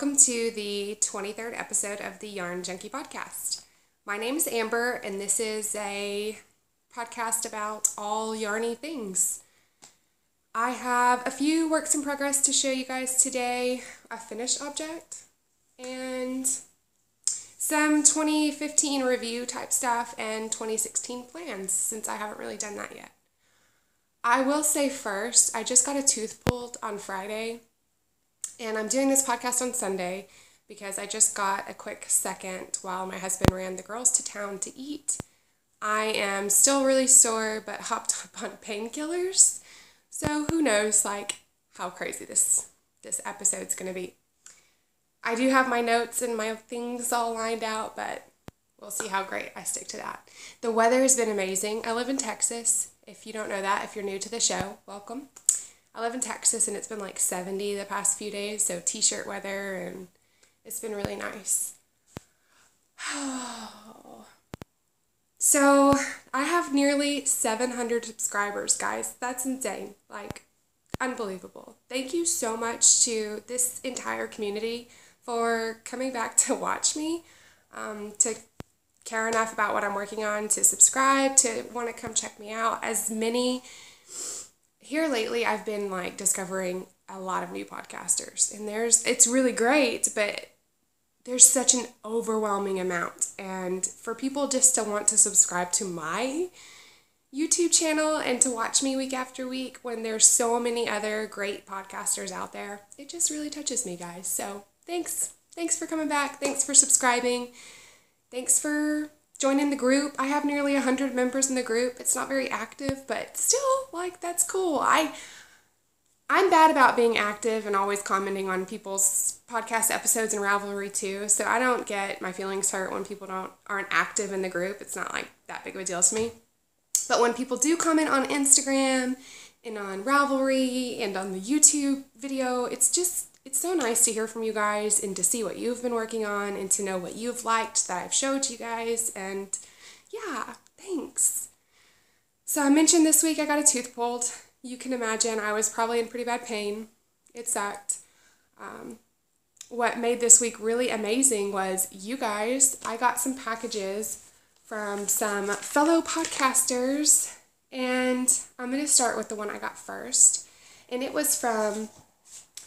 welcome to the 23rd episode of the Yarn Junkie podcast. My name is Amber, and this is a podcast about all yarny things. I have a few works in progress to show you guys today, a finished object, and some 2015 review type stuff and 2016 plans, since I haven't really done that yet. I will say first, I just got a tooth pulled on Friday, and I'm doing this podcast on Sunday because I just got a quick second while my husband ran the girls to town to eat. I am still really sore, but hopped up on painkillers, so who knows, how crazy this episode's going to be. I do have my notes and my things all lined out, but we'll see how great I stick to that. The weather has been amazing. I live in Texas. If you don't know that, if you're new to the show, welcome. I live in Texas, and it's been 70 the past few days, so t-shirt weather, and it's been really nice. So, I have nearly 700 subscribers, guys. That's insane. Unbelievable. Thank you so much to this entire community for coming back to watch me, to care enough about what I'm working on, to subscribe, to want to come check me out. Here lately, I've been discovering a lot of new podcasters, and it's really great, but there's such an overwhelming amount, and for people just to want to subscribe to my YouTube channel and to watch me week after week when there's so many other great podcasters out there, it just really touches me, guys. So thanks for coming back, thanks for subscribing, thanks for joining the group. I have nearly 100 members in the group. It's not very active, but still, that's cool. I'm bad about being active and always commenting on people's podcast episodes and Ravelry too, so I don't get my feelings hurt when people aren't active in the group. It's not that big of a deal to me. But when people do comment on Instagram and on Ravelry and on the YouTube video, it's so nice to hear from you guys and to see what you've been working on and to know what you've liked that I've showed you guys, and yeah, thanks. So I mentioned this week I got a tooth pulled. You can imagine I was probably in pretty bad pain. It sucked. What made this week really amazing was you guys. I got some packages from some fellow podcasters, and I'm going to start with the one I got first, and it was from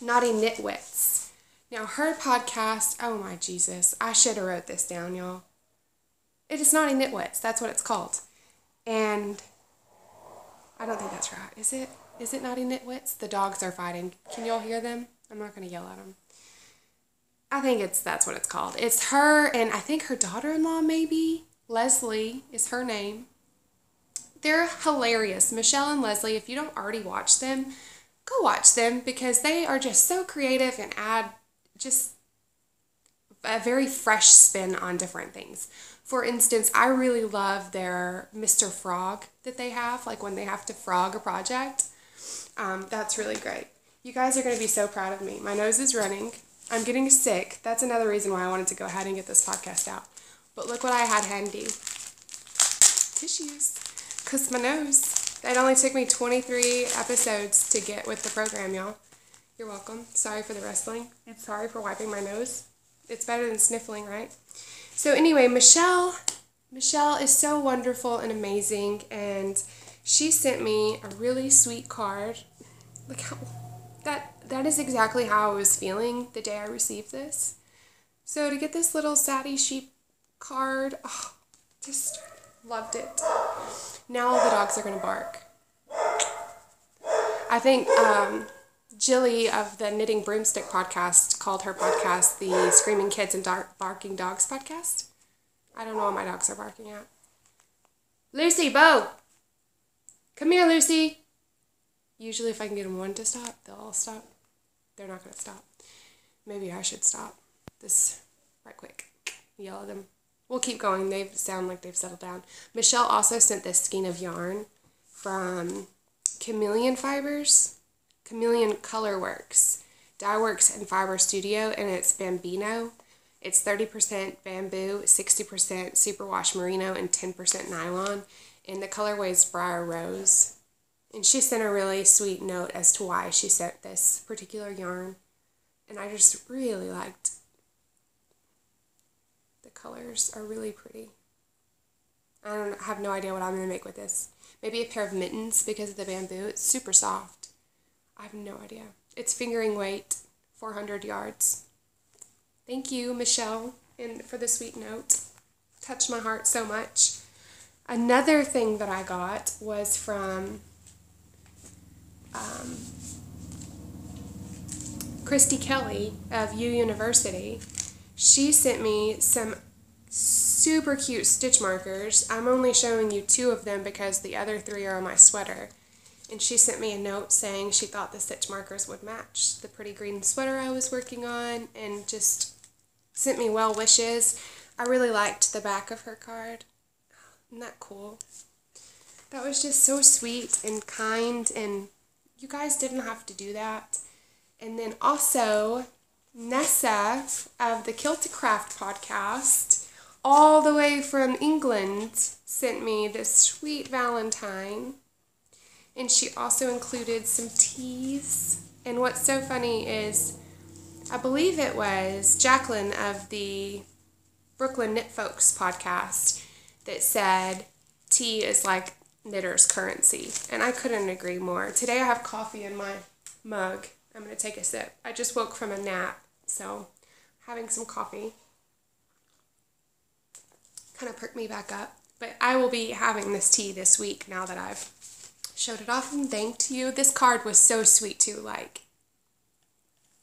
Naughty Nitwits. Now, her podcast, oh my Jesus, I should have wrote this down, y'all. It is Naughty Nitwits, that's what it's called. And I don't think that's right. Is it? Is it Naughty Nitwits? The dogs are fighting. Can y'all hear them? I'm not going to yell at them. I think that's what it's called. It's her and I think her daughter-in-law maybe. Leslie is her name. They're hilarious. Michelle and Leslie, if you don't already watch them, go watch them because they are just so creative and add just a very fresh spin on different things. For instance, I really love their Mr. Frog that they have, when they have to frog a project. That's really great. You guys are going to be so proud of me. My nose is running. I'm getting sick. That's another reason why I wanted to go ahead and get this podcast out. But look what I had handy. Tissues. Because my nose. It only took me 23 episodes to get with the program, y'all. You're welcome. Sorry for the wrestling. And sorry for wiping my nose. It's better than sniffling, right? So anyway, Michelle is so wonderful and amazing, and she sent me a really sweet card. Look how, that is exactly how I was feeling the day I received this. So to get this little Sadie Sheep card, just loved it. Now all the dogs are going to bark. I think Jilly of the Knitting Broomstick podcast called her podcast the Screaming Kids and Barking Dogs podcast. I don't know what my dogs are barking at. Lucy, Bo! Come here, Lucy! Usually if I can get them one to stop, they'll all stop. They're not going to stop. Maybe I should stop this right quick. Yell at them. We'll keep going. They sound like they've settled down. Michelle also sent this skein of yarn from Chameleon Colorworks, Dyeworks and Fiber Studio, and it's Bambino. It's 30% bamboo, 60% superwash merino, and 10% nylon. And the colorway is Briar Rose. And she sent a really sweet note as to why she sent this particular yarn. And I just really liked the colors are really pretty. I have no idea what I'm going to make with this. Maybe a pair of mittens because of the bamboo. It's super soft. I have no idea. It's fingering weight, 400 yards. Thank you, Michelle, for the sweet note. Touched my heart so much. Another thing that I got was from Christy Kelly of U University. She sent me some super cute stitch markers. I'm only showing you 2 of them because the other 3 are on my sweater. And she sent me a note saying she thought the stitch markers would match the pretty green sweater I was working on, and just sent me well wishes. I really liked the back of her card. Isn't that cool? That was just so sweet and kind, and you guys didn't have to do that. And then also, Nessa of the Kilt to Craft podcast, all the way from England, sent me this sweet Valentine. And she also included some teas. And what's so funny is, I believe it was Jacqueline of the Brooklyn Knit Folks podcast that said tea is like knitter's currency. And I couldn't agree more. Today I have coffee in my mug. I'm going to take a sip. I just woke from a nap, so having some coffee kind of perked me back up. But I will be having this tea this week now that I've showed it off and thanked you. This card was so sweet too, like,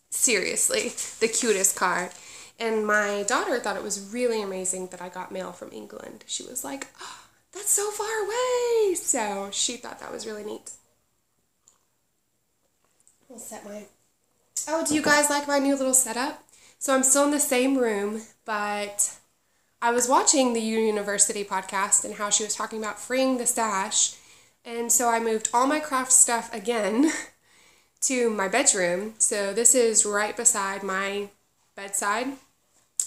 seriously, the cutest card. And my daughter thought it was really amazing that I got mail from England. She was like, oh, that's so far away. So she thought that was really neat. I'll set my... Oh, do you guys like my new little setup? So I'm still in the same room, but I was watching the U University podcast and how she was talking about freeing the stash. And so I moved all my craft stuff again to my bedroom. So this is right beside my bedside,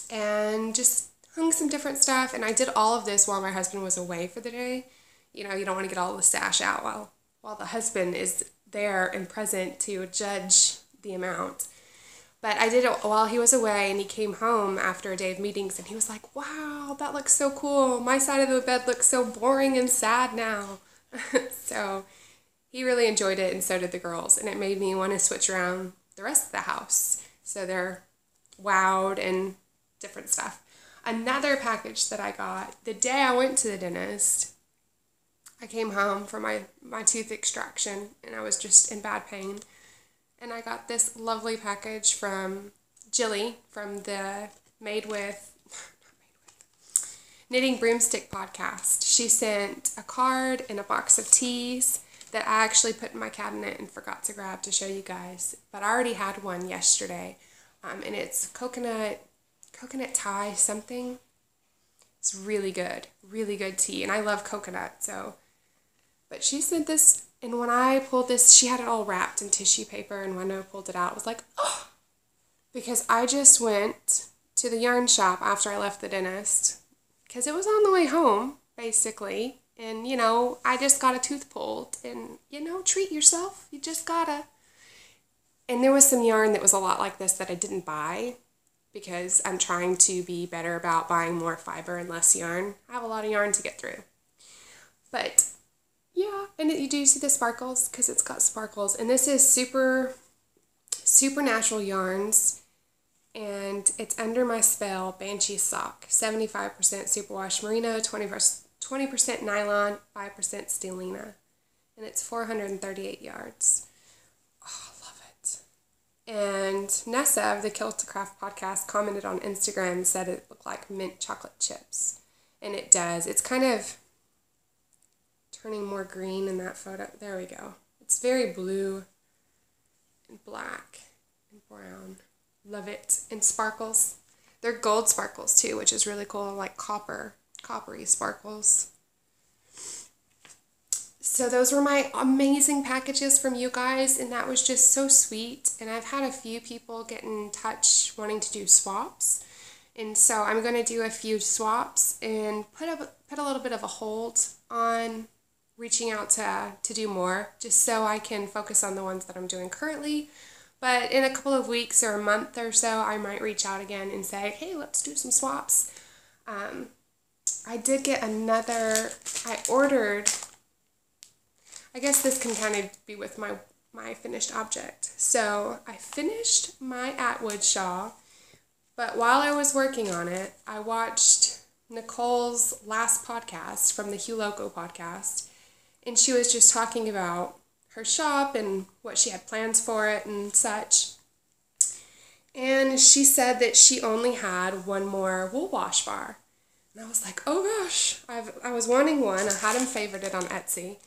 and just hung some different stuff. And I did all of this while my husband was away for the day. You know, you don't want to get all the stash out while the husband is there and present to judge the amount. But I did it while he was away, and he came home after a day of meetings, and he was like, wow, that looks so cool. My side of the bed looks so boring and sad now. So he really enjoyed it, and so did the girls, and it made me want to switch around the rest of the house so they're wowed and different stuff. Another package that I got the day I went to the dentist. I came home from my tooth extraction, and I was just in bad pain, and I got this lovely package from Jilly from the Knitting Broomstick podcast. She sent a card and a box of teas that I actually put in my cabinet and forgot to grab to show you guys. But I already had one yesterday, and it's coconut Thai something. It's really good tea, and I love coconut. So, but she sent this, and when I pulled this, she had it all wrapped in tissue paper, and when I pulled it out, it was like, oh, because I just went to the yarn shop after I left the dentist, because it was on the way home, basically, and, you know, I just got a tooth pulled, and, you know, treat yourself, you just gotta. And there was some yarn that was a lot like this that I didn't buy, because I'm trying to be better about buying more fiber and less yarn. I have a lot of yarn to get through. But, yeah, and you do see the sparkles, because it's got sparkles, and this is super natural yarns. And it's Under My Spell Banshee Sock, 75% superwash merino, 20% nylon, 5% stellina. And it's 438 yards. Oh, I love it. And Nessa of the Kilt to Craft podcast commented on Instagram and said it looked like mint chocolate chips. And it does. It's kind of turning more green in that photo. There we go. It's very blue and black and brown. Love it. And sparkles. They're gold sparkles too, which is really cool, like coppery sparkles. So those were my amazing packages from you guys, and that was just so sweet. And I've had a few people get in touch wanting to do swaps. And so I'm going to do a few swaps and put a little bit of a hold on reaching out to do more, just so I can focus on the ones that I'm doing currently. But in a couple of weeks or a month or so, I might reach out again and say, hey, let's do some swaps. I did get I ordered, I guess this can kind of be with my finished object. So I finished my Atwood shawl, but while I was working on it, I watched Nicole's last podcast from the Hugh Loco podcast, and she was just talking about her shop and what she had plans for it and such. And she said that she only had one more wool wash bar. And I was like, oh gosh, I was wanting one. I had them favorited on Etsy.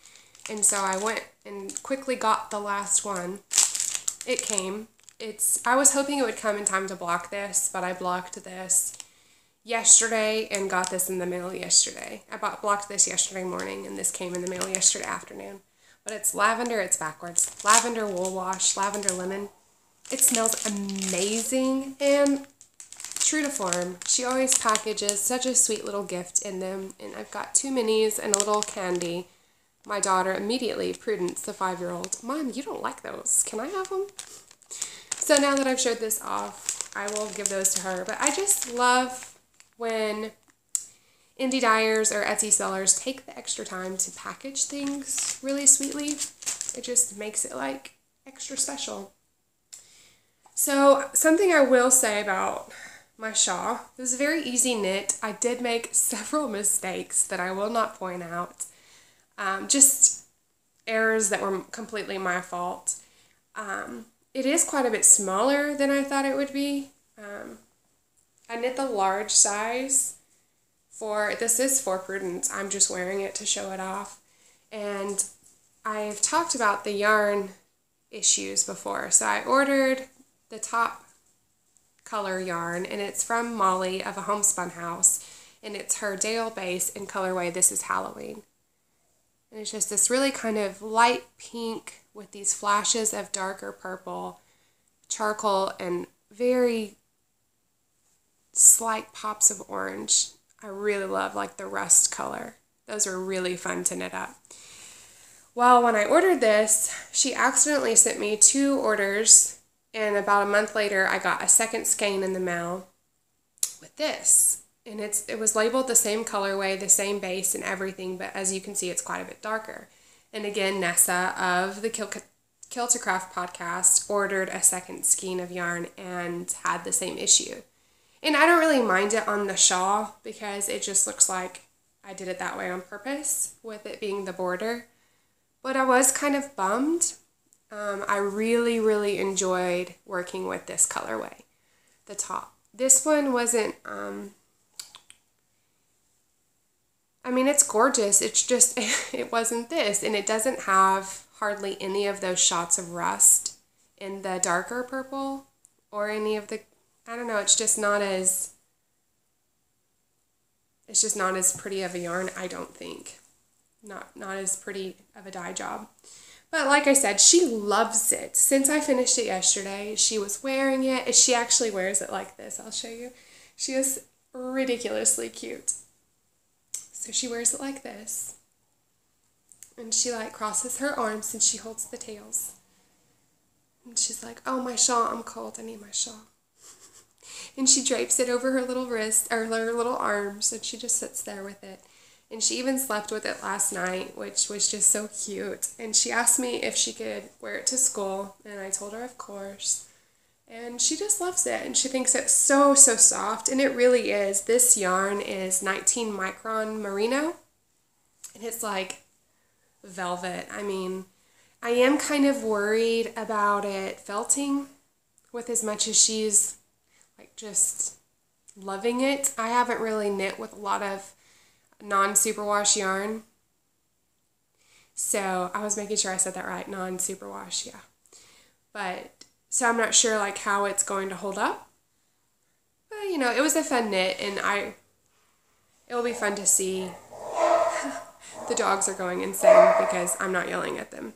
And so I went and quickly got the last one. It came. I was hoping it would come in time to block this, but I blocked this yesterday and got this in the mail yesterday. I blocked this yesterday morning, and this came in the mail yesterday afternoon. But it's lavender, it's backwards. Lavender wool wash, lavender lemon. It smells amazing, and true to form, she always packages such a sweet little gift in them. And I've got 2 minis and a little candy. My daughter immediately, Prudence, the 5-year-old, Mom, you don't like those. Can I have them? So now that I've showed this off, I will give those to her. But I just love when indie dyers or Etsy sellers take the extra time to package things really sweetly. It just makes it like extra special. So something I will say about my shawl, it was a very easy knit. I did make several mistakes that I will not point out. Just errors that were completely my fault. It is quite a bit smaller than I thought it would be. I knit the large size. This is for Prudence. I'm just wearing it to show it off. And I've talked about the yarn issues before. So I ordered the top color yarn, and it's from Molly of a Homespun House. And it's her Dale base in colorway This Is Halloween. And it's just this really kind of light pink with these flashes of darker purple, charcoal, and very slight pops of orange. I really love like the rust color. Those are really fun to knit up. Well, when I ordered this, she accidentally sent me 2 orders, and about a month later I got a second skein in the mail with this. And it was labeled the same colorway, the same base and everything, but as you can see, it's quite a bit darker. And again, Nessa of the Kill2Craft podcast ordered a second skein of yarn and had the same issue. And I don't really mind it on the shawl because it just looks like I did it that way on purpose with it being the border. But I was kind of bummed. I really, really enjoyed working with this colorway, the top. This one wasn't, I mean, it's gorgeous. It's just, it wasn't this. And it doesn't have hardly any of those shots of rust in the darker purple or any of the, I don't know, it's just not as pretty of a yarn, I don't think. Not as pretty of a dye job. But like I said, she loves it. Since I finished it yesterday, she was wearing it. She actually wears it like this. I'll show you. She is ridiculously cute. So she wears it like this. And she like crosses her arms and she holds the tails. And she's like, oh, my shawl, I'm cold. I need my shawl. And she drapes it over her little wrist, or her little arms, and she just sits there with it. And she even slept with it last night, which was just so cute. And she asked me if she could wear it to school, and I told her of course. And she just loves it, and she thinks it's so, so soft, and it really is. This yarn is 19 micron merino, and it's like velvet. I mean, I am kind of worried about it felting with as much as she's like just loving it. I haven't really knit with a lot of non-superwash yarn. So I was making sure I said that right, non-superwash, yeah. But, so I'm not sure like how it's going to hold up. But, you know, it was a fun knit, and it will be fun to see. The dogs are going insane because I'm not yelling at them.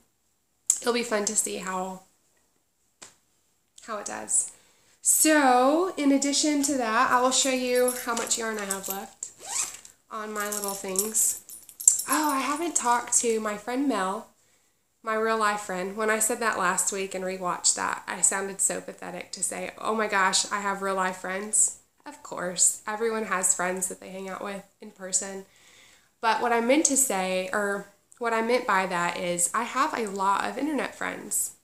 It'll be fun to see how it does. So, in addition to that, I will show you how much yarn I have left on my little things. Oh, I haven't talked to my friend Mel my real life friend. When I said that last week and rewatched that, I sounded so pathetic to say, oh my gosh, I have real life friends. Of course, everyone has friends that they hang out with in person. But what I meant to say, or what I meant by that is I have a lot of internet friends,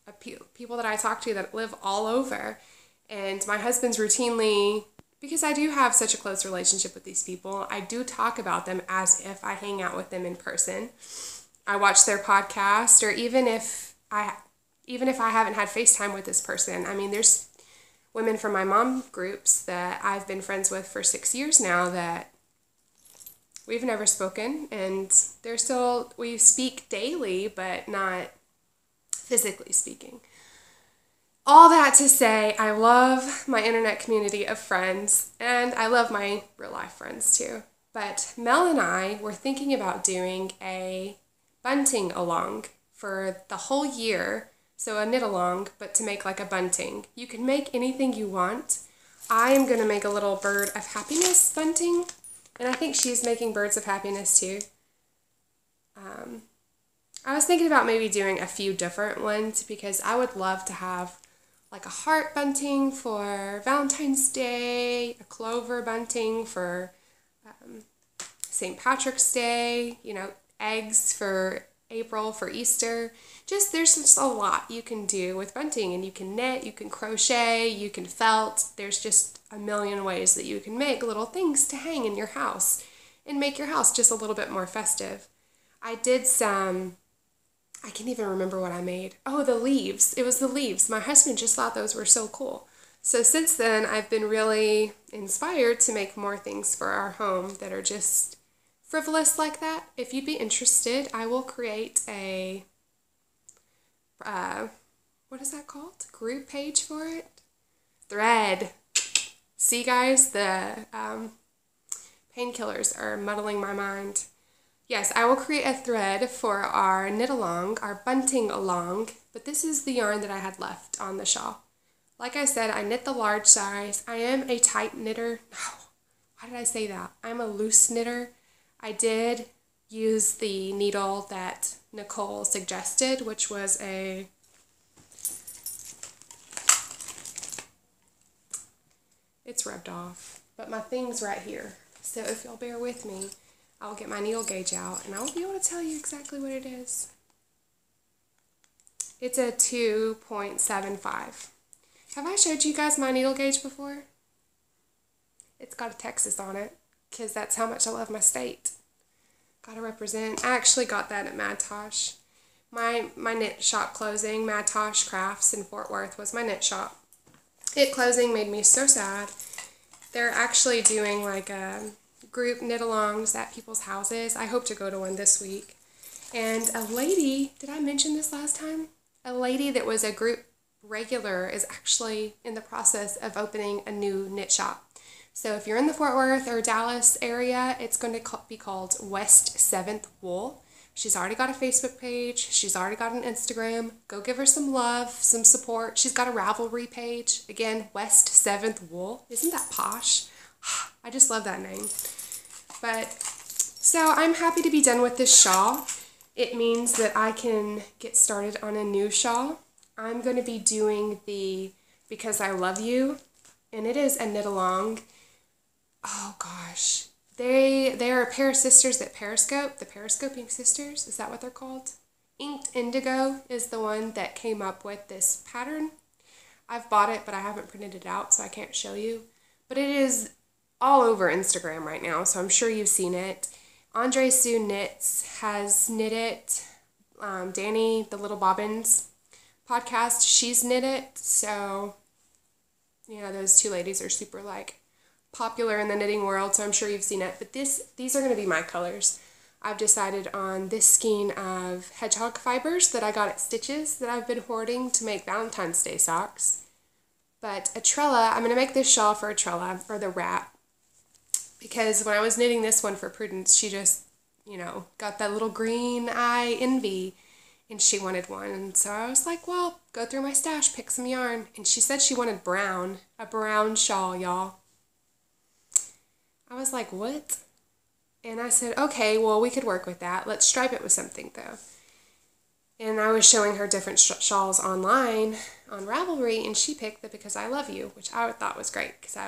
people that I talk to that live all over. And my husband's routinely, because I do have such a close relationship with these people, I do talk about them as if I hang out with them in person. I watch their podcast, or even if I haven't had FaceTime with this person. I mean, there's women from my mom groups that I've been friends with for 6 years now that we've never spoken, and we speak daily, but not physically speaking. All that to say, I love my internet community of friends, and I love my real life friends too. But Mel and I were thinking about doing a bunting along for the whole year. So a knit along, but to make like a bunting. You can make anything you want. I am going to make a little bird of happiness bunting, and I think she's making birds of happiness too. I was thinking about maybe doing a few different ones because I would love to have like a heart bunting for Valentine's Day, a clover bunting for St. Patrick's Day, eggs for April for Easter. There's just a lot you can do with bunting, and you can knit, you can crochet, you can felt. There's just a million ways that you can make little things to hang in your house and make your house just a little bit more festive. I did I can't even remember what I made. Oh, the leaves. It was the leaves. My husband just thought those were so cool. So since then, I've been really inspired to make more things for our home that are just frivolous like that. If you'd be interested, I will create a, what is that called? Group page for it? Thread. See, guys, the painkillers are muddling my mind. Yes, I will create a thread for our knit along, our bunting along, but this is the yarn that I had left on the shawl. Like I said, I knit the large size. I am a tight knitter. No, why did I say that? I'm a loose knitter. I did use the needle that Nicole suggested, which was it's rubbed off, but my thing's right here. So if y'all bear with me, I'll get my needle gauge out and I'll be able to tell you exactly what it is. It's a 2.75. Have I showed you guys my needle gauge before? It's got a Texas on it because that's how much I love my state. Gotta represent. I actually got that at Mad Tosh. My knit shop closing, Mad Tosh Crafts in Fort Worth, was my knit shop. It closing made me so sad. They're actually doing like a group knit-alongs at people's houses. I hope to go to one this week. And a lady, did I mention this last time? A lady that was a group regular is actually in the process of opening a new knit shop. So if you're in the Fort Worth or Dallas area, it's going to be called West 7th Wool. She's already got a Facebook page. She's already got an Instagram. Go give her some love, some support. She's got a Ravelry page. Again, West 7th Wool. Isn't that posh? I just love that name. But, so I'm happy to be done with this shawl. It means that I can get started on a new shawl. I'm going to be doing the Because I Love You, and it is a knit-along. Oh gosh. They are a pair of sisters that periscope, the periscoping sisters, is that what they're called? Inked Indigo is the one that came up with this pattern. I've bought it, but I haven't printed it out, so I can't show you. But it is all over Instagram right now, so I'm sure you've seen it. Andre Sue Knits has knit it. Danny, the Little Bobbins podcast, she's knit it. So, those two ladies are super popular in the knitting world, so I'm sure you've seen it. But these are going to be my colors. I've decided on this skein of hedgehog fibers that I got at Stitches that I've been hoarding to make Valentine's Day socks. But Atrella, I'm going to make this shawl for Atrella, or the wrap, because when I was knitting this one for Prudence, she just, got that little green eye envy, and she wanted one. And so I was like, well, go through my stash, pick some yarn. And she said she wanted brown, a brown shawl, y'all. I was like, what? And I said, okay, well, we could work with that. Let's stripe it with something, though. And I was showing her different shawls online on Ravelry, and she picked the Because I Love You, which I thought was great because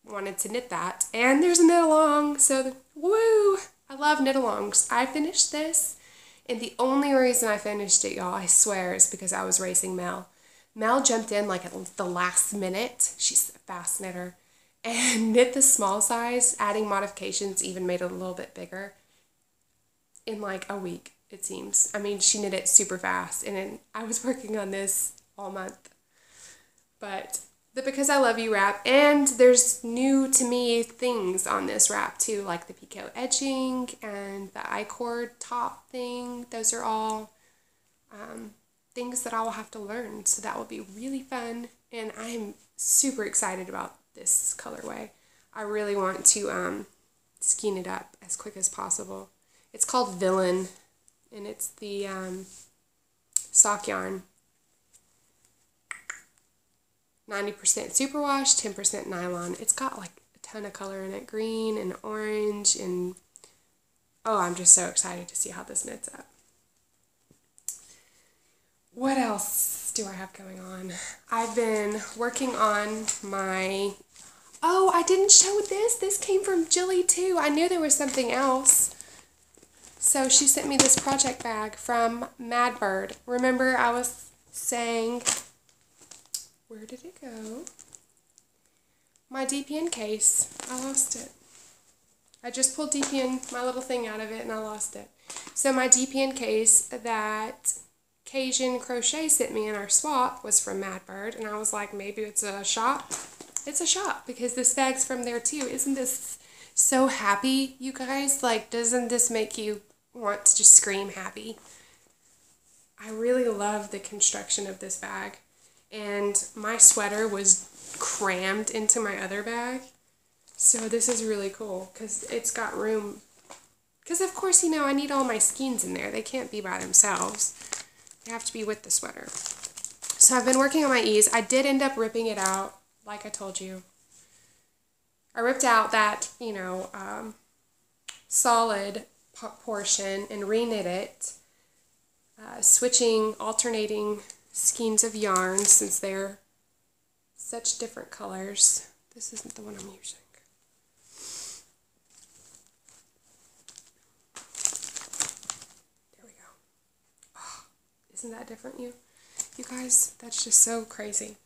wanted to knit that. And there's a knit along, so woo! I love knit alongs. I finished this, and the only reason I finished it, y'all, I swear, is because I was racing Mel. Mel jumped in like at the last minute. She's a fast knitter. And knit the small size, adding modifications even made it a little bit bigger in like a week. It seems. I mean, she knit it super fast, and I was working on this all month. But the Because I Love You wrap, and there's new to me things on this wrap too, like the picot edging and the I-cord top thing. Those are all things that I will have to learn, so that will be really fun, and I'm super excited about this colorway. I really want to skein it up as quick as possible. It's called Villain. And it's the sock yarn. 90% superwash, 10% nylon. It's got like a ton of color in it. Green and orange and... oh, I'm just so excited to see how this knits up. What else do I have going on? I've been working on my... oh, I didn't show this. This came from Jilly too. I knew there was something else. So she sent me this project bag from Mad Bird. Remember I was saying, where did it go? My DPN case. I lost it. I just pulled DPN, my little thing out of it, and I lost it. So my DPN case that Cajun Crochet sent me in our swap was from Mad Bird, and I was like, maybe it's a shop. It's a shop because this bag's from there too. Isn't this so happy, you guys? Like, doesn't this make you want to just scream happy? I really love the construction of this bag, and my sweater was crammed into my other bag, so this is really cool because it's got room, because of course, you know, I need all my skeins in there. They can't be by themselves. They have to be with the sweater. So I've been working on my ease. I did end up ripping it out, like I told you. I ripped out that, you know, solid portion and re-knit it, alternating skeins of yarn since they're such different colors. This isn't the one I'm using. There we go. Oh, isn't that different, you guys? That's just so crazy.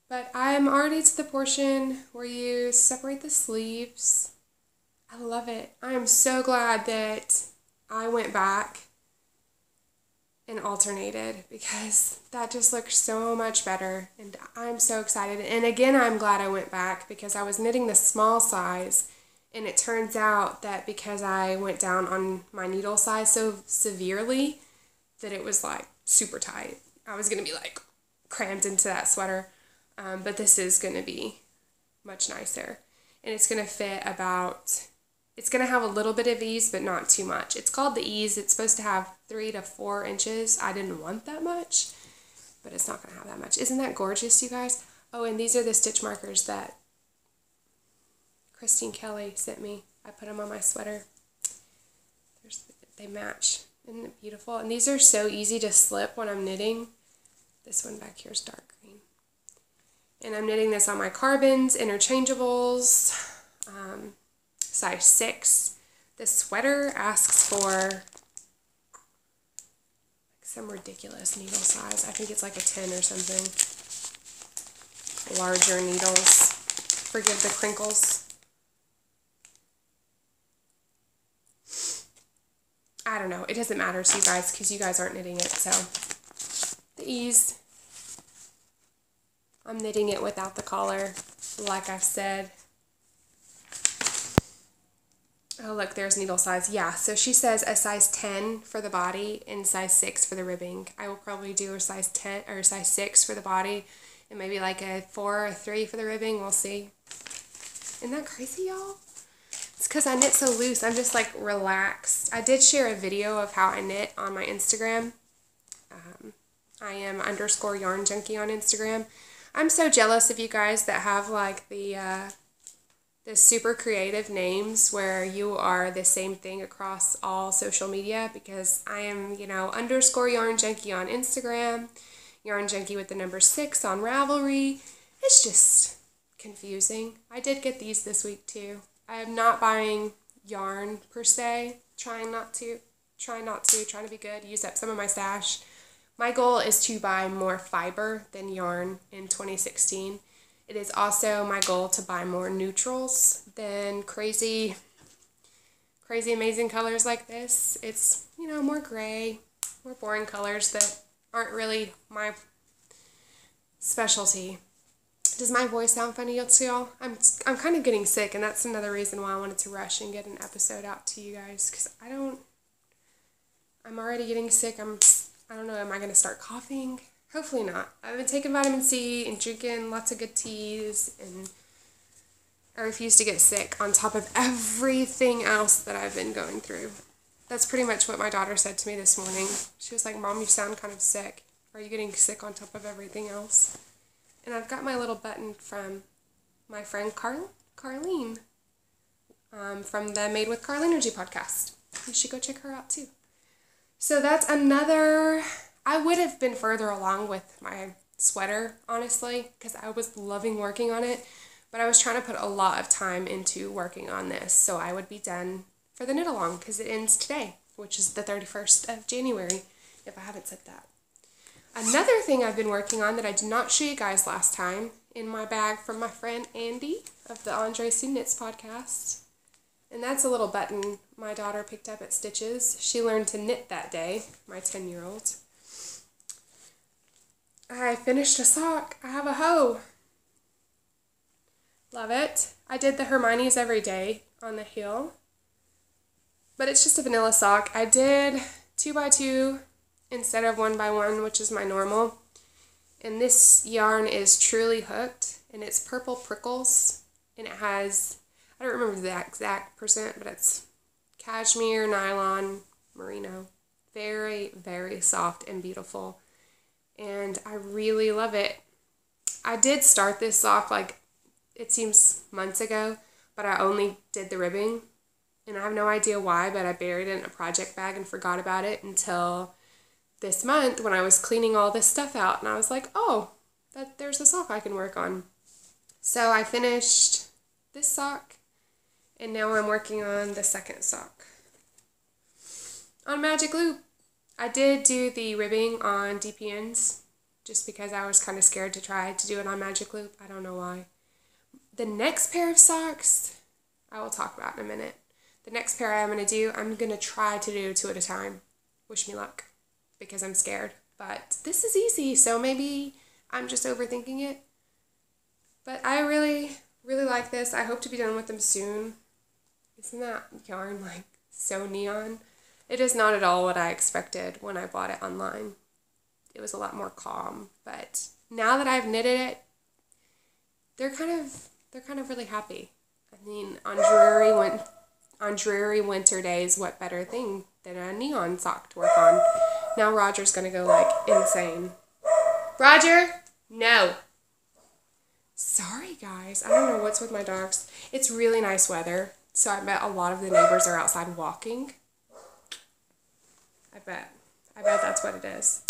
But I'm already to the portion where you separate the sleeves. I love it. I am so glad that I went back and alternated because that just looks so much better, and I'm so excited. And again, I'm glad I went back because I was knitting the small size, and it turns out that because I went down on my needle size so severely that it was like super tight. I was going to be like crammed into that sweater, but this is going to be much nicer, and it's going to fit about... it's going to have a little bit of ease, but not too much. It's called the ease. It's supposed to have 3 to 4 inches. I didn't want that much, but it's not going to have that much. Isn't that gorgeous, you guys? Oh, and these are the stitch markers that Christine Kelly sent me. I put them on my sweater. They match. Isn't it beautiful? And these are so easy to slip when I'm knitting. This one back here is dark green. And I'm knitting this on my carbons, interchangeables, size 6. The sweater asks for some ridiculous needle size. I think it's like a 10 or something. Larger needles. Forgive the crinkles. I don't know. It doesn't matter to you guys because you guys aren't knitting it. So the ease. I'm knitting it without the collar, like I've said. Oh, look, there's needle size. Yeah, so she says a size 10 for the body and size 6 for the ribbing. I will probably do a size 10 or size 6 for the body and maybe like a 4 or 3 for the ribbing. We'll see. Isn't that crazy, y'all? It's because I knit so loose. I'm just like relaxed. I did share a video of how I knit on my Instagram. I am _yarn junkie on Instagram. I'm so jealous of you guys that have like the the super creative names where you are the same thing across all social media, because I am, underscore Yarn Junkie on Instagram, Yarn Junkie with the number 6 on Ravelry. It's just confusing. I did get these this week too. I am not buying yarn per se, trying to be good, use up some of my stash. My goal is to buy more fiber than yarn in 2016. It is also my goal to buy more neutrals than crazy amazing colors like this. It's, more gray, more boring colors that aren't really my specialty. Does my voice sound funny to y'all? I'm kind of getting sick, and that's another reason why I wanted to rush and get an episode out to you guys, because I'm already getting sick. I don't know, am I going to start coughing? Hopefully not. I've been taking vitamin C and drinking lots of good teas, and I refuse to get sick on top of everything else that I've been going through. That's pretty much what my daughter said to me this morning. She was like, "Mom, you sound kind of sick. Are you getting sick on top of everything else?" And I've got my little button from my friend Carlene from the Made with Carlenergy podcast. You should go check her out too. So that's another... I would have been further along with my sweater, honestly, because I was loving working on it, but I was trying to put a lot of time into working on this, so I would be done for the knit along, because it ends today, which is the 31st of January, if I haven't said that. Another thing I've been working on that I did not show you guys last time, in my bag from my friend Andy of the Andre Sue Knits podcast, and that's a little button my daughter picked up at Stitches. She learned to knit that day, my 10-year-old. I finished a sock. I have a hoe. Love it. I did the Hermione's every day on the heel, but it's just a vanilla sock. I did 2x2 instead of 1x1, which is my normal. And this yarn is Truly Hooked, and it's Purple Prickles, and it has, I don't remember the exact percent, but it's cashmere, nylon, merino. Very, very soft and beautiful, and I really love it. I did start this sock, it seems months ago, but I only did the ribbing, and I have no idea why, but I buried it in a project bag and forgot about it until this month when I was cleaning all this stuff out, and I was like, oh, there's a sock I can work on. So I finished this sock, and now I'm working on the second sock. On Magic Loop, I did do the ribbing on DPNs just because I was kind of scared to try to do it on Magic Loop. I don't know why. The next pair of socks, I will talk about in a minute. The next pair I'm going to try to do 2 at a time. Wish me luck, because I'm scared. But this is easy, so maybe I'm just overthinking it. But I really, really like this. I hope to be done with them soon. Isn't that yarn so neon? It is not at all what I expected when I bought it online. It was a lot more calm, but now that I've knitted it, they're kind of really happy. I mean, on dreary winter days, what better thing than a neon sock to work on? Now Roger's gonna go insane. Roger, no. Sorry guys, I don't know what's with my dogs. It's really nice weather, so I bet a lot of the neighbors are outside walking. I bet that's what it is.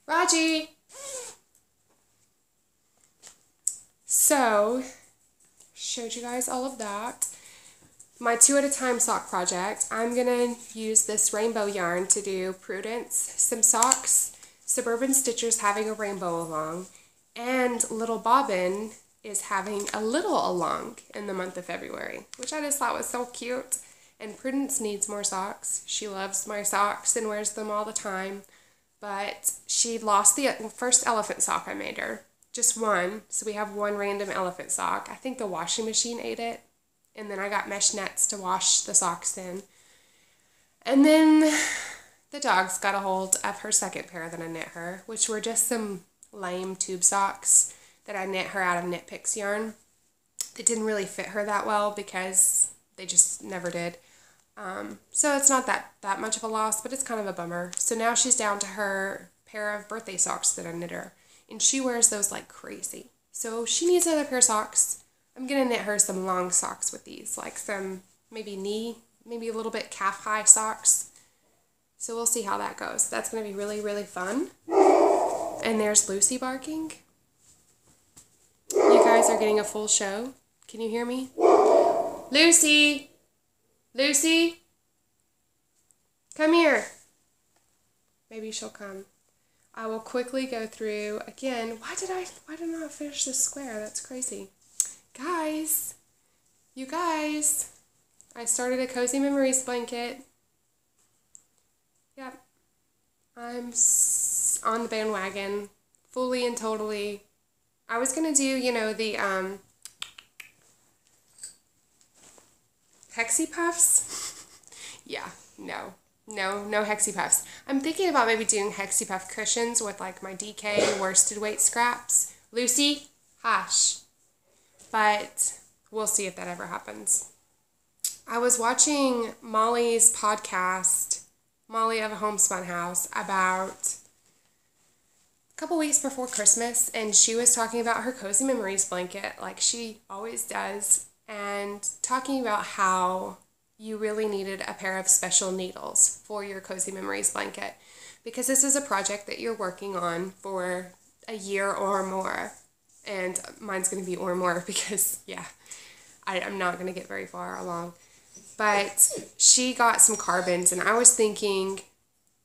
Raji! So, showed you guys all of that. My 2 at a time sock project, I'm going to use this rainbow yarn to do Prudence, some socks, Suburban Stitchers having a rainbow along, and Little Bobbin is having a little along in the month of February, which I just thought was so cute. And Prudence needs more socks. She loves my socks and wears them all the time. But she lost the first elephant sock I made her. Just one. So we have one random elephant sock. I think the washing machine ate it. And then I got mesh nets to wash the socks in. And then the dogs got a hold of her second pair that I knit her, which were just some lame tube socks that I knit her out of Knit Picks yarn. It didn't really fit her that well because they just never did. So it's not that much of a loss, but it's kind of a bummer. So now she's down to her pair of birthday socks that I knit her, and she wears those like crazy. So she needs another pair of socks. I'm going to knit her some long socks with these, like some maybe a little bit calf-high socks. So we'll see how that goes. That's going to be really, really fun. And there's Lucy barking. You guys are getting a full show. Can you hear me? Lucy! Lucy! Come here. Maybe she'll come. I will quickly go through again. Why did I not finish this square? That's crazy. Guys, you guys, I started a Cozy Memories blanket. Yep. I'm on the bandwagon, fully and totally. I was going to do, the Hexie Puffs. Yeah, no Hexie Puffs. I'm thinking about maybe doing Hexie Puff cushions with like my DK worsted weight scraps. Lucy, hush. But we'll see if that ever happens. I was watching Molly's podcast, Molly of a Homespun House, about a couple weeks before Christmas, and she was talking about her Cozy Memories blanket like she always does, and talking about how you really needed a pair of special needles for your Cozy Memories blanket, because this is a project that you're working on for a year or more. And mine's going to be or more because, yeah, I'm not going to get very far along. But she got some carbons, and I was thinking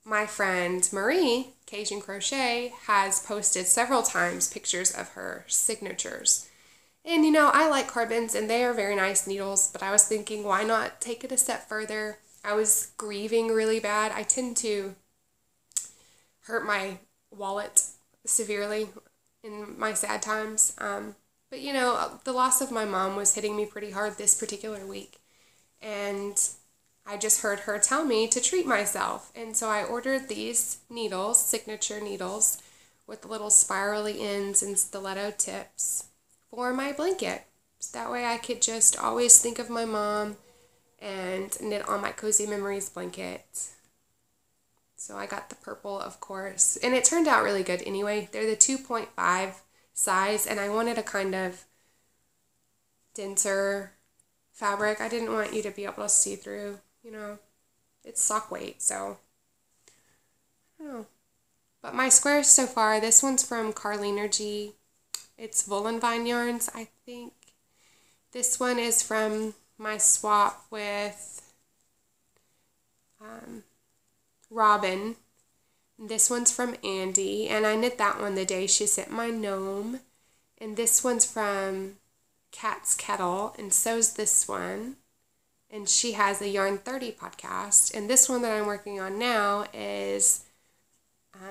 my friend Marie, Cajun Crochet, has posted several times pictures of her signatures. And, I like carbons, and they are very nice needles, but I was thinking, why not take it a step further? I was grieving really bad. I tend to hurt my wallet severely in my sad times. But the loss of my mom was hitting me pretty hard this particular week. And I just heard her tell me to treat myself. And so I ordered these needles, signature needles, with the little spirally ends and stiletto tips for my blanket. So that way I could just always think of my mom and knit on my Cozy Memories blanket. So I got the purple, of course, and it turned out really good anyway. They're the 2.5 size, and I wanted a kind of denser fabric. I didn't want you to be able to see through, it's sock weight, so I don't know. But my squares so far, this one's from Carlenergy. It's Woolen Vine Yarns, I think. This one is from my swap with Robin. This one's from Andy, and I knit that one the day she sent my gnome. And this one's from Cat's Kettle, and so's this one. And she has a Yarn 30 podcast. And this one that I'm working on now is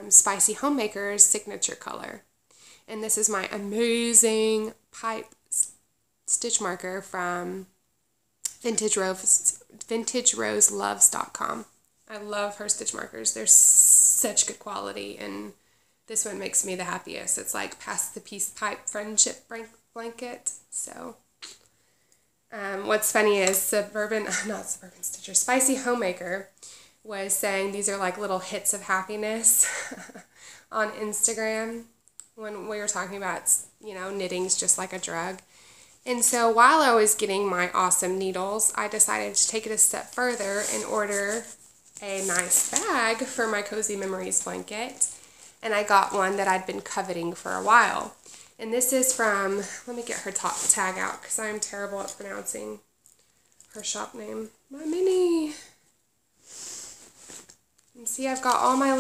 Spicy Homemaker's signature color. And this is my amazing pipe stitch marker from VintageRoseLoves.com. I love her stitch markers. They're such good quality, and this one makes me the happiest. It's like Pass the Peace Pipe Friendship Blanket. So, what's funny is Spicy Homemaker was saying these are like little hits of happiness on Instagram when we were talking about, knitting's just like a drug. And so while I was getting my awesome needles, I decided to take it a step further and order a nice bag for my Cozy Memories blanket. And I got one that I'd been coveting for a while. And this is from, let me get her top tag out because I'm terrible at pronouncing her shop name. My Minnie. And see, I've got all my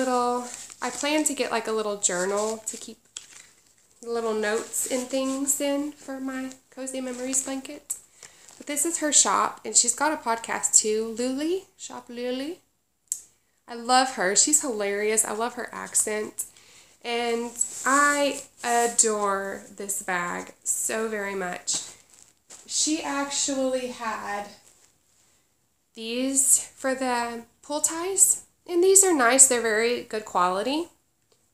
I plan to get like a little journal to keep little notes and things in for my Cozy Memories blanket. But this is her shop, and she's got a podcast too, Luli, Shop Luli. I love her. She's hilarious. I love her accent. And I adore this bag so very much. She actually had these for the pull ties. And these are nice. They're very good quality.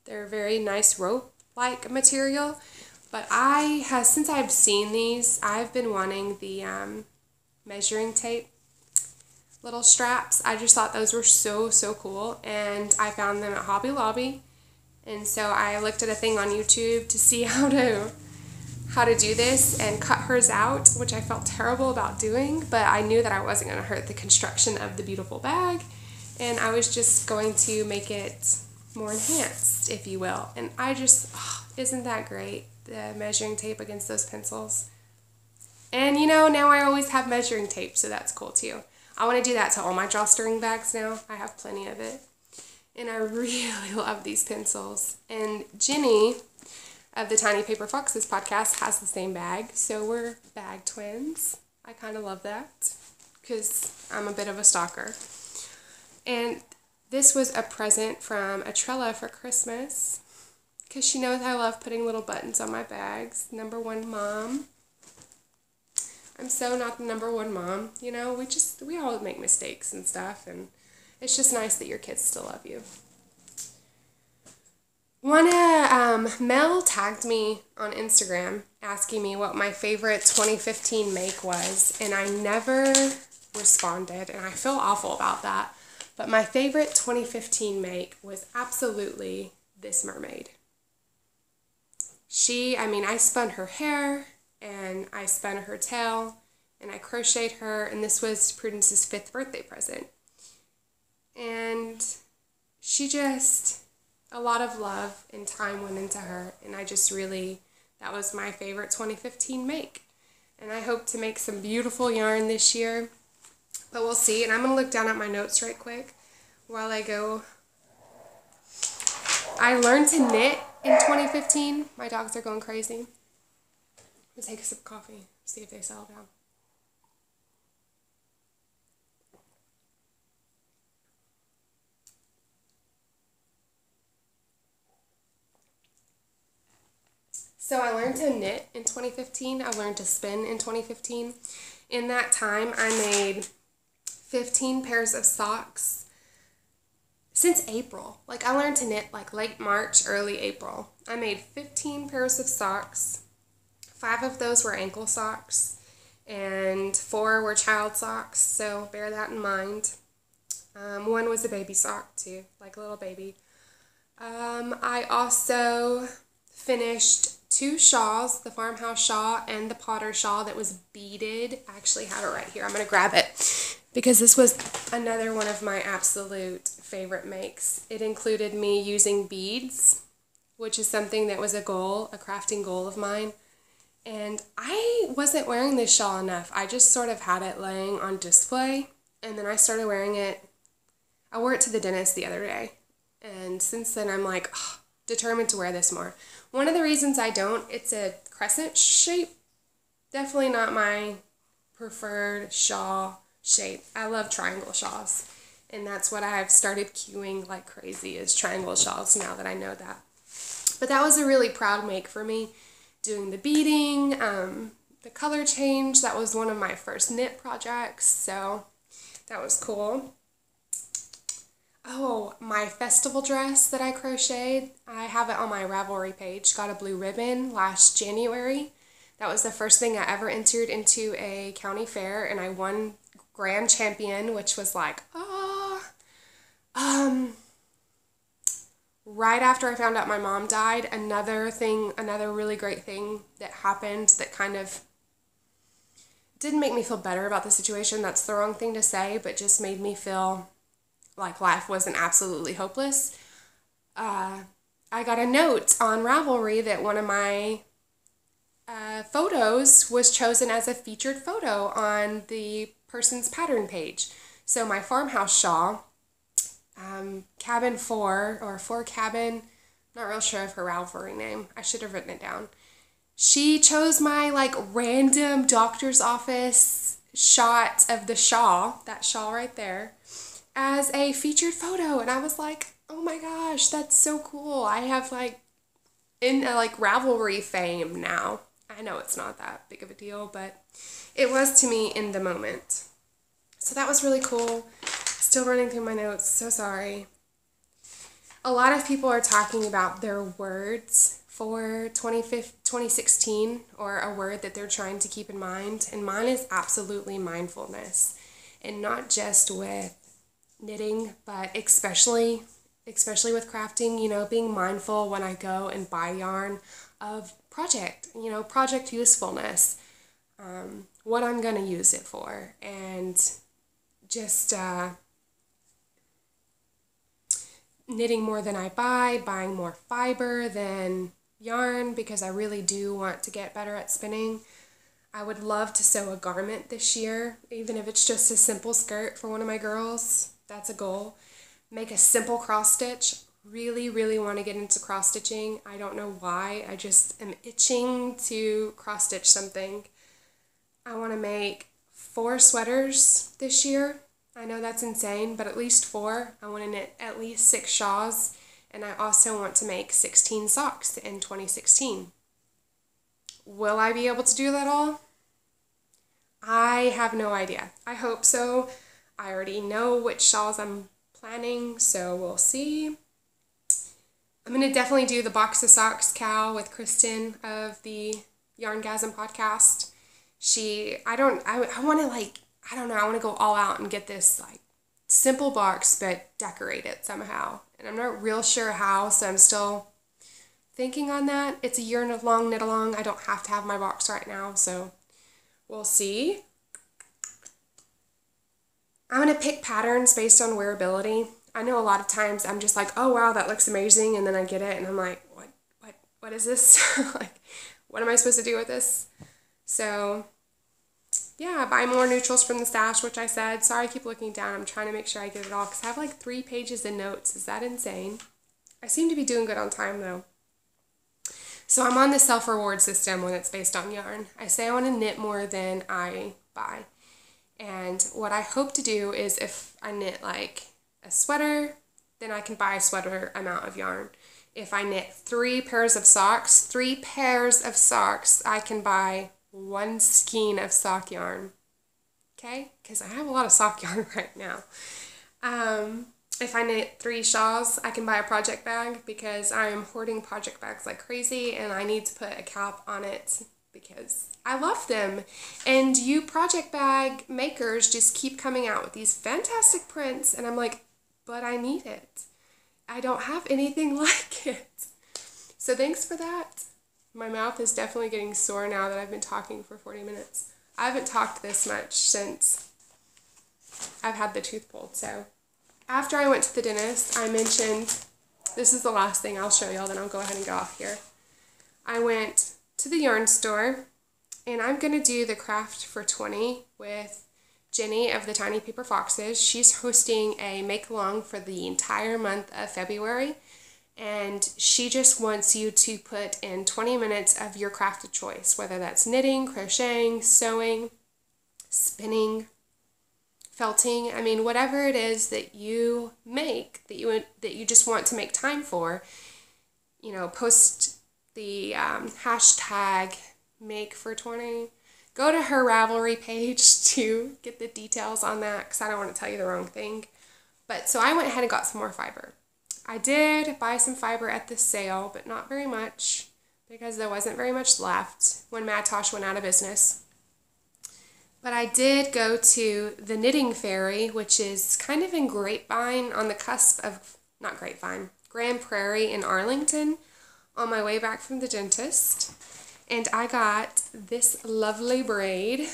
They're very nice rope-like material. But since I've seen these, I've been wanting the measuring tape little straps. I just thought those were so, so cool. And I found them at Hobby Lobby. And so I looked at a thing on YouTube to see how to how to do this and cut hers out, which I felt terrible about doing, but I knew that I wasn't going to hurt the construction of the beautiful bag, and I was just going to make it more enhanced, if you will. And I just, isn't that great, the measuring tape against those pencils? And you know, now I always have measuring tape, so that's cool too. I want to do that to all my drawstring bags now. I have plenty of it. And I really love these pencils. And Jenny of the Tiny Paper Foxes podcast has the same bag, so we're bag twins. I kind of love that because I'm a bit of a stalker. And this was a present from Atrella for Christmas because she knows I love putting little buttons on my bags. Number one mom. I'm so not the number one mom, you know, we all make mistakes and stuff, and it's just nice that your kids still love you. Mel tagged me on Instagram asking me what my favorite 2015 make was, and I never responded, and I feel awful about that, but my favorite 2015 make was absolutely this mermaid. I spun her hair, and I spun her tail, and I crocheted her, and this was Prudence's 5th birthday present. And a lot of love and time went into her, and that was my favorite 2015 make. And I hope to make some beautiful yarn this year, but we'll see. And I'm going to look down at my notes right quick while I go. I learned to knit in 2015. My dogs are going crazy. Let's take a sip of coffee, see if they settle down. So I learned to knit in 2015. I learned to spin in 2015. In that time, I made 15 pairs of socks since April. I learned to knit late March, early April. I made 15 pairs of socks. 5 of those were ankle socks, and 4 were child socks, so bear that in mind. 1 was a baby sock, too, like a little baby. I also finished 2 shawls, the farmhouse shawl and the Potter shawl that was beaded. I actually have it right here. I'm going to grab it because this was another one of my absolute favorite makes. It included me using beads, which is something that was a crafting goal of mine. And I wasn't wearing this shawl enough. I just sort of had it laying on display, and then I started wearing it. I wore it to the dentist the other day, and since then I'm determined to wear this more. One of the reasons I don't, it's a crescent shape. Definitely not my preferred shawl shape. I love triangle shawls, and that's what I've started queuing like crazy is triangle shawls now that I know that. But that was a really proud make for me. Doing the beading, the color change, that was one of my first knit projects, so that was cool. Oh, my festival dress that I crocheted, I have it on my Ravelry page, got a blue ribbon last January. That was the first thing I ever entered into a county fair, and I won grand champion, which was right after I found out my mom died, another really great thing that happened that kind of didn't make me feel better about the situation. That's the wrong thing to say, but just made me feel like life wasn't absolutely hopeless. I got a note on Ravelry that one of my photos was chosen as a featured photo on the person's pattern page. So my farmhouse shawl, Cabin 4, or 4 Cabin, not real sure of her Ravelry name. I should have written it down. She chose my random doctor's office shot of the shawl, that shawl right there, as a featured photo, and I was like, oh my gosh, that's so cool. I have in Ravelry fame now. I know it's not that big of a deal, but it was to me in the moment. So that was really cool. Still running through my notes, so sorry. A lot of people are talking about their words for 2016, or a word that they're trying to keep in mind, and mine is absolutely mindfulness, and not just with knitting, but especially especially with crafting, being mindful when I go and buy yarn of project usefulness, what I'm going to use it for, and just knitting more than I buy, buying more fiber than yarn, because I really do want to get better at spinning. I would love to sew a garment this year, even if it's just a simple skirt for one of my girls. That's a goal. Make a simple cross stitch. Really, really want to get into cross stitching. I don't know why. I just am itching to cross stitch something. I want to make 4 sweaters this year. I know that's insane, but at least 4. I want to knit at least 6 shawls, and I also want to make 16 socks in 2016. Will I be able to do that all? I have no idea. I hope so. I already know which shawls I'm planning, so we'll see. I'm going to definitely do the box of socks cow with Kristen of the Yarngasm podcast. I want to go all out and get this simple box, but decorate it somehow. And I'm not real sure how, so I'm still thinking on that. It's a year-long knit-along. I don't have to have my box right now, so we'll see. I'm going to pick patterns based on wearability. I know a lot of times I'm just like, oh wow, that looks amazing, and then I get it and I'm like, what is this? What am I supposed to do with this? So yeah, buy more neutrals from the stash, which I said. Sorry, I keep looking down. I'm trying to make sure I get it all, because I have 3 pages of notes. Is that insane? I seem to be doing good on time though. So I'm on the self-reward system when it's based on yarn. I say I want to knit more than I buy. And what I hope to do is, if I knit a sweater, then I can buy a sweater amount of yarn. If I knit 3 pairs of socks, I can buy 1 skein of sock yarn. Okay? Because I have a lot of sock yarn right now. If I knit 3 shawls, I can buy a project bag, because I am hoarding project bags like crazy, and I need to put a cap on it because I love them. And you project bag makers just keep coming out with these fantastic prints, and I'm like, but I need it. I don't have anything like it. So thanks for that. My mouth is definitely getting sore now that I've been talking for 40 minutes. I haven't talked this much since I've had the tooth pulled. So after I went to the dentist, I mentioned, this is the last thing I'll show y'all, then I'll go ahead and go off here. I went to the yarn store, and I'm going to do the Craft for 20 with Jenny of the Tiny Paper Foxes. She's hosting a make-along for the entire month of February, and she just wants you to put in 20 minutes of your craft of choice, whether that's knitting, crocheting, sewing, spinning, felting. I mean, whatever it is that you make, that you just want to make time for, post the hashtag #make420. Go to her Ravelry page to get the details on that, because I don't want to tell you the wrong thing. But so I went ahead and got some more fiber. I did buy some fiber at the sale, but not very much, because there wasn't very much left when Madtosh went out of business. But I did go to the Knitting Fairy, which is kind of in Grapevine, on the cusp of, not Grapevine, Grand Prairie in Arlington, on my way back from the dentist. And I got this lovely braid.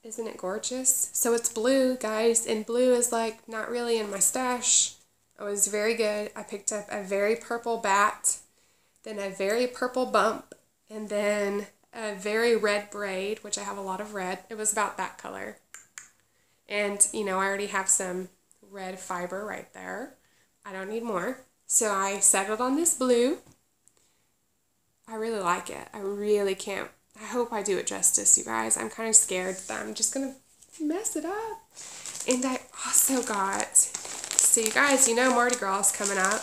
Isn't it gorgeous? So it's blue, guys, and blue is not really in my stash. It was very good. I picked up a very purple bat, then a very purple bump, and then a very red braid, which I have a lot of red. It was about that color. And, I already have some red fiber right there. I don't need more. So I settled on this blue. I really like it. I really can't. I hope I do it justice, you guys. I'm kind of scared that I'm just going to mess it up. And I also got, so you guys, Mardi Gras is coming up.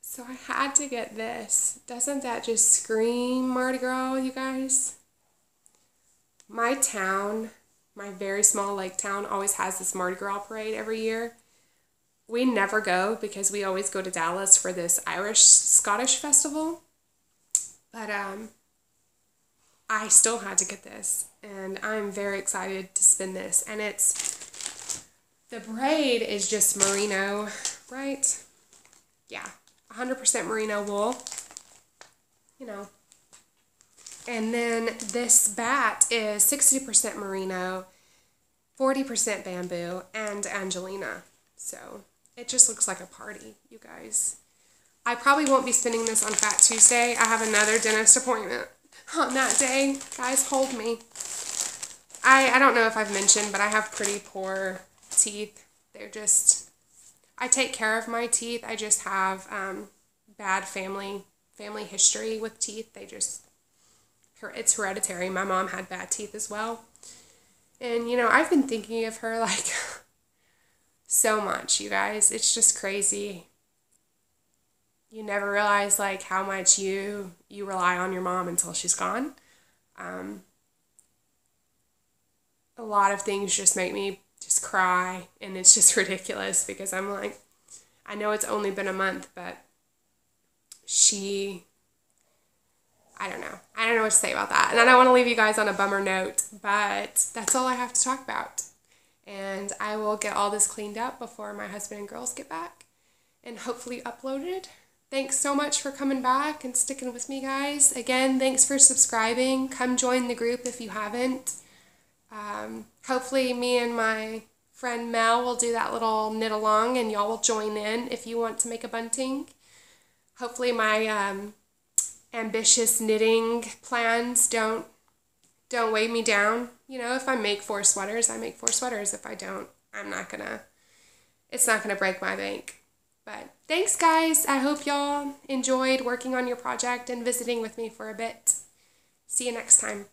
So I had to get this. Doesn't that just scream Mardi Gras, you guys? My town, my very small lake town, always has this Mardi Gras parade every year. We never go because we always go to Dallas for this Irish-Scottish festival. But I still had to get this, and I'm very excited to spin this. And it's The braid is just merino, right? Yeah, 100% merino wool, you know. And then this bat is 60% merino, 40% bamboo, and Angelina. So it just looks like a party, you guys. I probably won't be spinning this on Fat Tuesday. I have another dentist appointment on that day. Guys, hold me. I don't know if I've mentioned, but I have pretty poor teeth. They're just, I take care of my teeth. I just have bad family history with teeth. It's hereditary. My mom had bad teeth as well. And, you know, I've been thinking of her, like, so much, you guys. It's just crazy. You never realize, like, how much you rely on your mom until she's gone. A lot of things just make me just cry, and it's just ridiculous because I'm like, I know it's only been a month, but I don't know. I don't know what to say about that. And I don't want to leave you guys on a bummer note, but that's all I have to talk about. And I will get all this cleaned up before my husband and girls get back and hopefully uploaded. Thanks so much for coming back and sticking with me, guys. Again, thanks for subscribing. Come join the group if you haven't. Hopefully me and my friend Mel will do that little knit along and y'all will join in if you want to make a bunting. Hopefully my ambitious knitting plans don't weigh me down. You know, if I make 4 sweaters, I make 4 sweaters. If I don't, it's not gonna break my bank. But thanks, guys. I hope y'all enjoyed working on your project and visiting with me for a bit. See you next time.